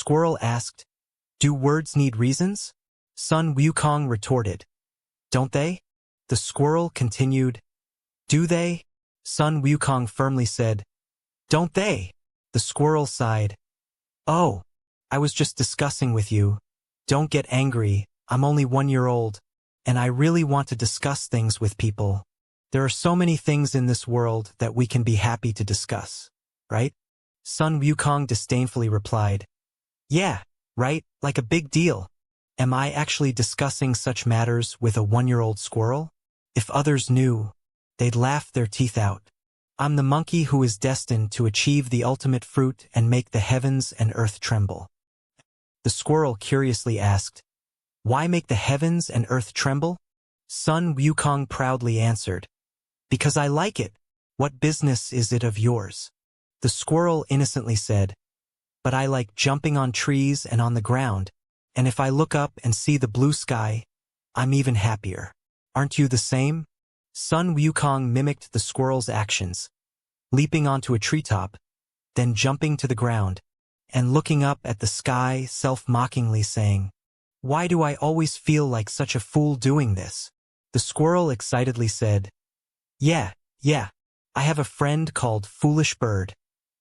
squirrel asked. Do words need reasons? Sun Wukong retorted. Don't they? The squirrel continued. Do they? Sun Wukong firmly said. Don't they? The squirrel sighed. Oh, I was just discussing with you. Don't get angry, I'm only 1 year old, and I really want to discuss things with people. There are so many things in this world that we can be happy to discuss, right? Sun Wukong disdainfully replied. Yeah, right, like a big deal. Am I actually discussing such matters with a 1-year-old squirrel? If others knew, they'd laugh their teeth out. I'm the monkey who is destined to achieve the ultimate fruit and make the heavens and earth tremble. The squirrel curiously asked, Why make the heavens and earth tremble? Sun Wukong proudly answered, Because I like it. What business is it of yours? The squirrel innocently said, But I like jumping on trees and on the ground, and if I look up and see the blue sky, I'm even happier. Aren't you the same? Sun Wukong mimicked the squirrel's actions, leaping onto a treetop, then jumping to the ground, and looking up at the sky self-mockingly saying, Why do I always feel like such a fool doing this? The squirrel excitedly said, Yeah, I have a friend called Foolish Bird.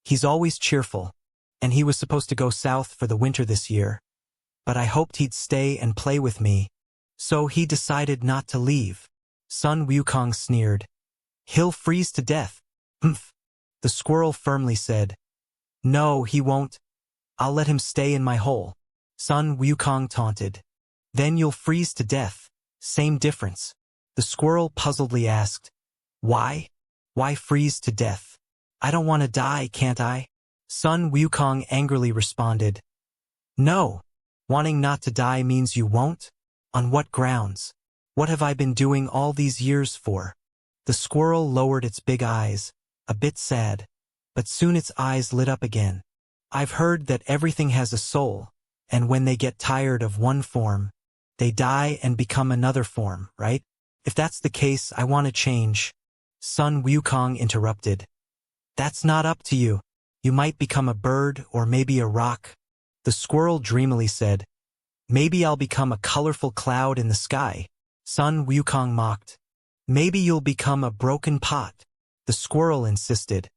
He's always cheerful, and he was supposed to go south for the winter this year, but I hoped he'd stay and play with me, so he decided not to leave. Sun Wukong sneered. He'll freeze to death. Humph. The squirrel firmly said, No, he won't. I'll let him stay in my hole. Sun Wukong taunted. Then you'll freeze to death. Same difference. The squirrel puzzledly asked, Why? Why freeze to death? I don't want to die, can't I? Sun Wukong angrily responded, No. Wanting not to die means you won't? On what grounds? What have I been doing all these years for? The squirrel lowered its big eyes, a bit sad, but soon its eyes lit up again. I've heard that everything has a soul, and when they get tired of one form, they die and become another form, right? If that's the case, I want to change. Sun Wukong interrupted. That's not up to you. You might become a bird or maybe a rock. The squirrel dreamily said, Maybe I'll become a colorful cloud in the sky. Sun Wukong mocked. Maybe you'll become a broken pot. The squirrel insisted.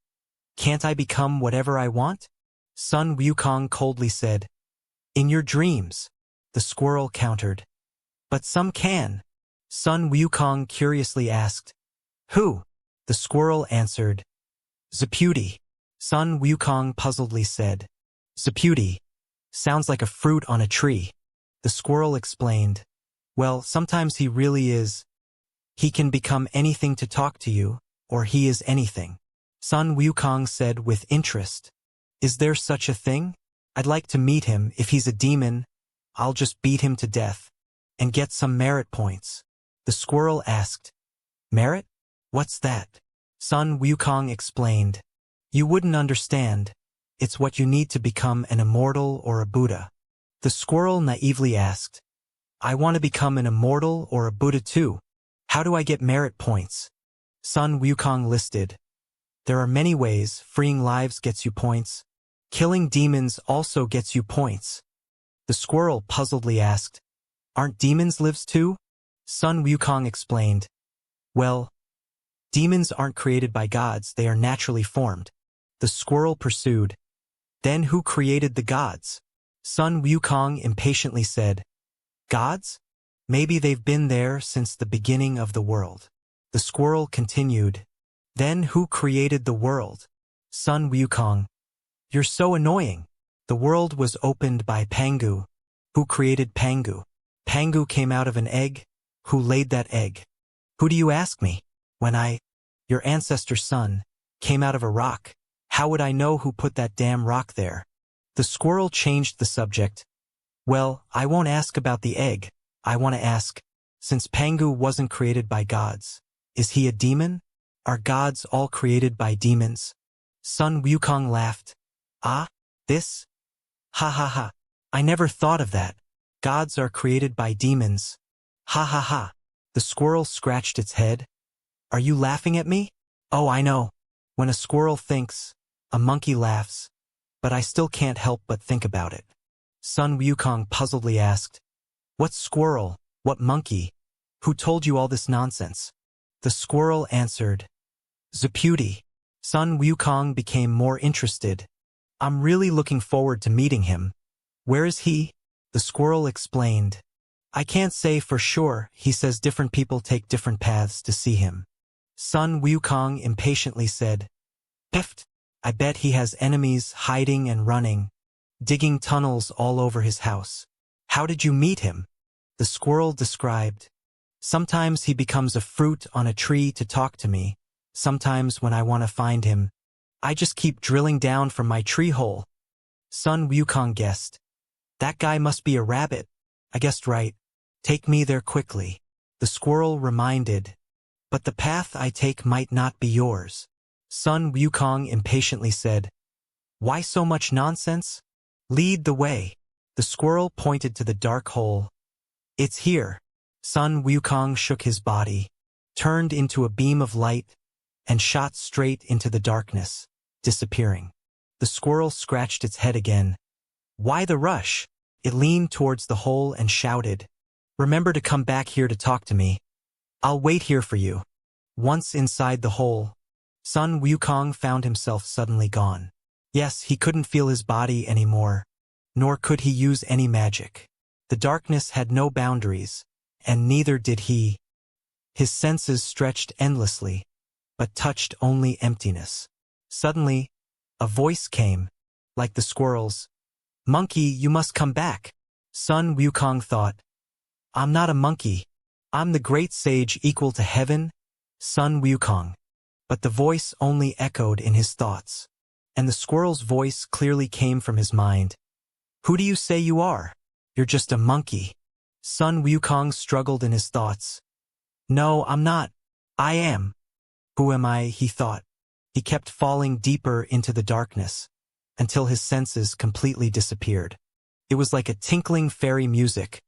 Can't I become whatever I want? Sun Wukong coldly said. In your dreams, the squirrel countered. But some can. Sun Wukong curiously asked. Who? The squirrel answered. Zaputi. Sun Wukong puzzledly said. Zaputi. Sounds like a fruit on a tree. The squirrel explained. Well, sometimes he really is. He can become anything to talk to you, or he is anything. Sun Wukong said with interest. Is there such a thing? I'd like to meet him. If he's a demon, I'll just beat him to death and get some merit points. The squirrel asked. Merit? What's that? Sun Wukong explained. You wouldn't understand. It's what you need to become an immortal or a Buddha. The squirrel naively asked. I want to become an immortal or a Buddha too. How do I get merit points? Sun Wukong listed. There are many ways. Freeing lives gets you points. Killing demons also gets you points. The squirrel puzzledly asked. Aren't demons lives too? Sun Wukong explained. Well, demons aren't created by gods, they are naturally formed. The squirrel pursued. Then who created the gods? Sun Wukong impatiently said. Gods? Maybe they've been there since the beginning of the world. The squirrel continued. Then who created the world? Sun Wukong. You're so annoying. The world was opened by Pangu. Who created Pangu? Pangu came out of an egg. Who laid that egg? Who do you ask me? When your ancestor Sun, came out of a rock, how would I know who put that damn rock there? The squirrel changed the subject. Well, I won't ask about the egg. I want to ask, since Pangu wasn't created by gods, is he a demon? Are gods all created by demons? Sun Wukong laughed. Ah, this? Ha ha ha. I never thought of that. Gods are created by demons. Ha ha ha. The squirrel scratched its head. Are you laughing at me? Oh, I know. When a squirrel thinks, a monkey laughs. But I still can't help but think about it. Sun Wukong puzzledly asked. What squirrel? What monkey? Who told you all this nonsense? The squirrel answered. Zeputi. Sun Wukong became more interested. I'm really looking forward to meeting him. Where is he? The squirrel explained. I can't say for sure. He says different people take different paths to see him. Sun Wukong impatiently said. Peft. I bet he has enemies hiding and running, digging tunnels all over his house. How did you meet him? The squirrel described. Sometimes he becomes a fruit on a tree to talk to me. Sometimes when I want to find him, I just keep drilling down from my tree hole. Sun Wukong guessed. That guy must be a rabbit. I guessed right. Take me there quickly. The squirrel reminded. But the path I take might not be yours. Sun Wukong impatiently said. Why so much nonsense? Lead the way. The squirrel pointed to the dark hole. It's here. Sun Wukong shook his body, turned into a beam of light, and shot straight into the darkness, disappearing. The squirrel scratched its head again. Why the rush? It leaned towards the hole and shouted. Remember to come back here to talk to me. I'll wait here for you. Once inside the hole, Sun Wukong found himself suddenly gone. Yes, he couldn't feel his body anymore, nor could he use any magic. The darkness had no boundaries, and neither did he. His senses stretched endlessly, but touched only emptiness. Suddenly, a voice came, like the squirrel's. Monkey, you must come back. Sun Wukong thought. I'm not a monkey. I'm the great sage equal to heaven, Sun Wukong. But the voice only echoed in his thoughts, and the squirrel's voice clearly came from his mind. Who do you say you are? You're just a monkey. Sun Wukong struggled in his thoughts. No, I'm not. I am. Who am I? He thought. He kept falling deeper into the darkness, until his senses completely disappeared. It was like a tinkling fairy music,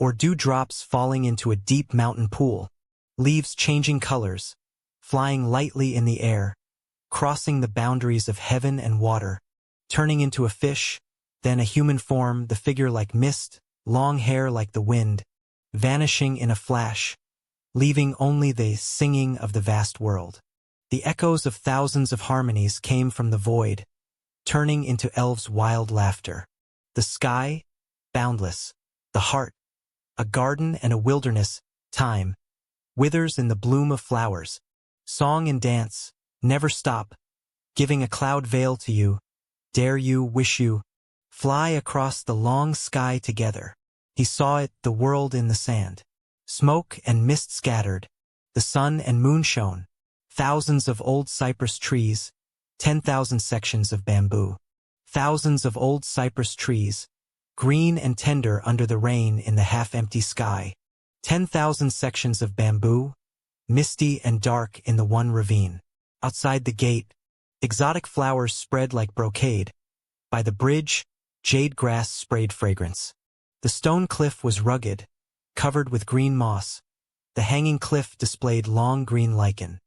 or dewdrops falling into a deep mountain pool, leaves changing colors, flying lightly in the air, crossing the boundaries of heaven and water, turning into a fish, then a human form, the figure like mist, long hair like the wind, vanishing in a flash, leaving only the singing of the vast world. The echoes of thousands of harmonies came from the void, turning into elves' wild laughter. The sky, boundless, the heart, a garden and a wilderness, time, withers in the bloom of flowers, song and dance, never stop, giving a cloud veil to you, dare you, wish you, fly across the long sky together. He saw it, the world in the sand. Smoke and mist scattered, the sun and moon shone, thousands of old cypress trees, 10,000 sections of bamboo. Thousands of old cypress trees, green and tender under the rain in the half-empty sky. 10,000 sections of bamboo, misty and dark in the one ravine. Outside the gate, exotic flowers spread like brocade. By the bridge, jade grass sprayed fragrance. The stone cliff was rugged, covered with green moss. The hanging cliff displayed long green lichen.